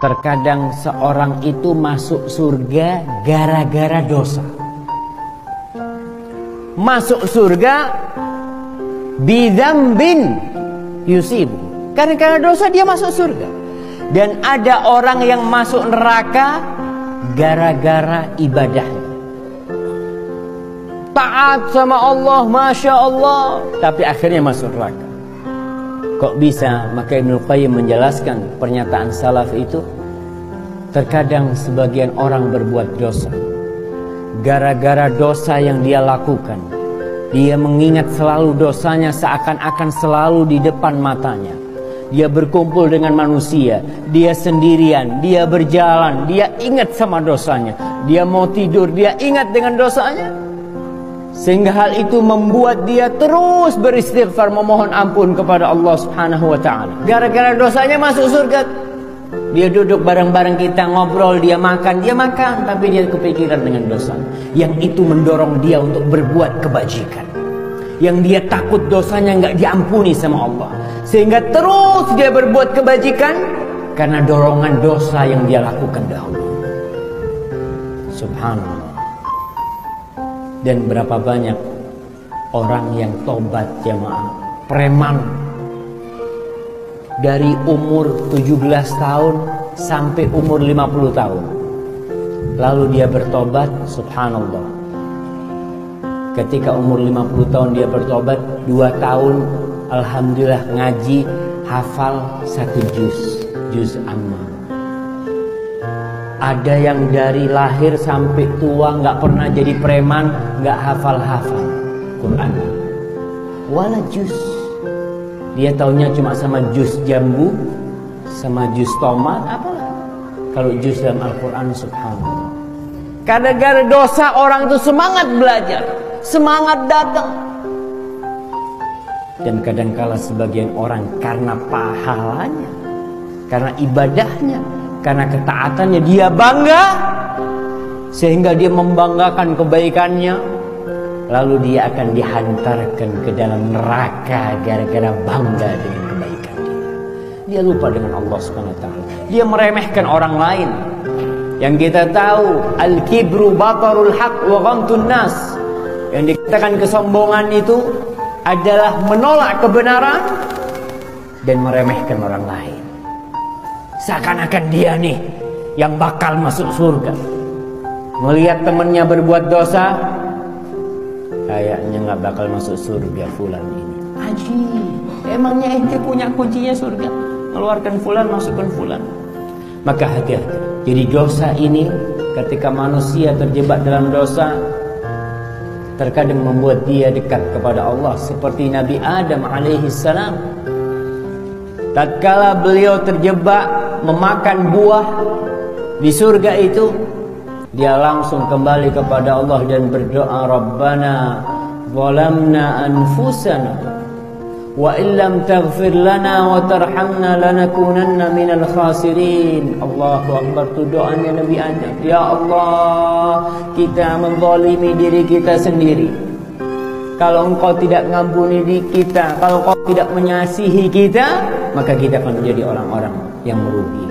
Terkadang seorang itu masuk surga gara-gara dosa. Masuk surga bidzambin yusibu. Karena dosa dia masuk surga. Dan ada orang yang masuk neraka gara-gara ibadahnya. Taat sama Allah, Masya Allah, tapi akhirnya masuk neraka. Kok bisa? Maka Ibnu Qayyim menjelaskan pernyataan salaf itu. Terkadang sebagian orang berbuat dosa. Gara-gara dosa yang dia lakukan, dia mengingat selalu dosanya seakan-akan selalu di depan matanya. Dia berkumpul dengan manusia, dia sendirian, dia berjalan, dia ingat sama dosanya. Dia mau tidur, dia ingat dengan dosanya. Sehingga hal itu membuat dia terus beristighfar, memohon ampun kepada Allah Subhanahu wa ta'ala. Gara-gara dosanya masuk surga. Dia duduk bareng-bareng kita, ngobrol, dia makan, tapi dia kepikiran dengan dosa. Yang itu mendorong dia untuk berbuat kebajikan. Yang dia takut dosanya nggak diampuni sama Allah. Sehingga terus dia berbuat kebajikan karena dorongan dosa yang dia lakukan dahulu. Subhanallah. Dan berapa banyak orang yang tobat jamaah, preman, dari umur 17 tahun sampai umur 50 tahun. Lalu dia bertobat, subhanallah. Ketika umur 50 tahun dia bertobat, 2 tahun alhamdulillah ngaji, hafal 1 juz amma. Ada yang dari lahir sampai tua nggak pernah jadi preman, nggak hafal-hafal Quran. Wala juz. Dia taunya cuma sama juz jambu, sama juz tomat, apalah. Kalau juz dalam Al-Quran, subhanallah. Gara-gara dosa orang itu semangat belajar, semangat datang. Dan kadangkala sebagian orang karena pahalanya, karena ibadahnya, karena ketaatannya dia bangga, sehingga dia membanggakan kebaikannya, lalu dia akan dihantarkan ke dalam neraka gara-gara bangga dengan kebaikan dia. Dia lupa dengan Allah Subhanahu wa ta'ala. Dia meremehkan orang lain. Yang kita tahu, al-kibru batarul haq wa ghamtun nas. Yang dikatakan kesombongan itu adalah menolak kebenaran dan meremehkan orang lain. Seakan-akan dia nih yang bakal masuk surga. Melihat temannya berbuat dosa, kayaknya nggak bakal masuk surga fulan ini. Ajib, emangnya ente punya kuncinya surga? Keluarkan fulan, masukkan fulan. Maka hati-hati. Jadi dosa ini, ketika manusia terjebak dalam dosa, terkadang membuat dia dekat kepada Allah. Seperti Nabi Adam alaihissalam. Tatkala beliau terjebak memakan buah di surga itu, dia langsung kembali kepada Allah dan berdoa, Rabbana zalamna anfusana wa illam taghfir lana wa tarhamna lanakunanna minal khasirin. Allahu Akbar. Itu doanya Nabi Adam. Ya Allah, kita menzalimi diri kita sendiri. Kalau engkau tidak mengampuni diri kita, kalau engkau tidak mengasihi kita, maka kita akan menjadi orang-orang yang merugi.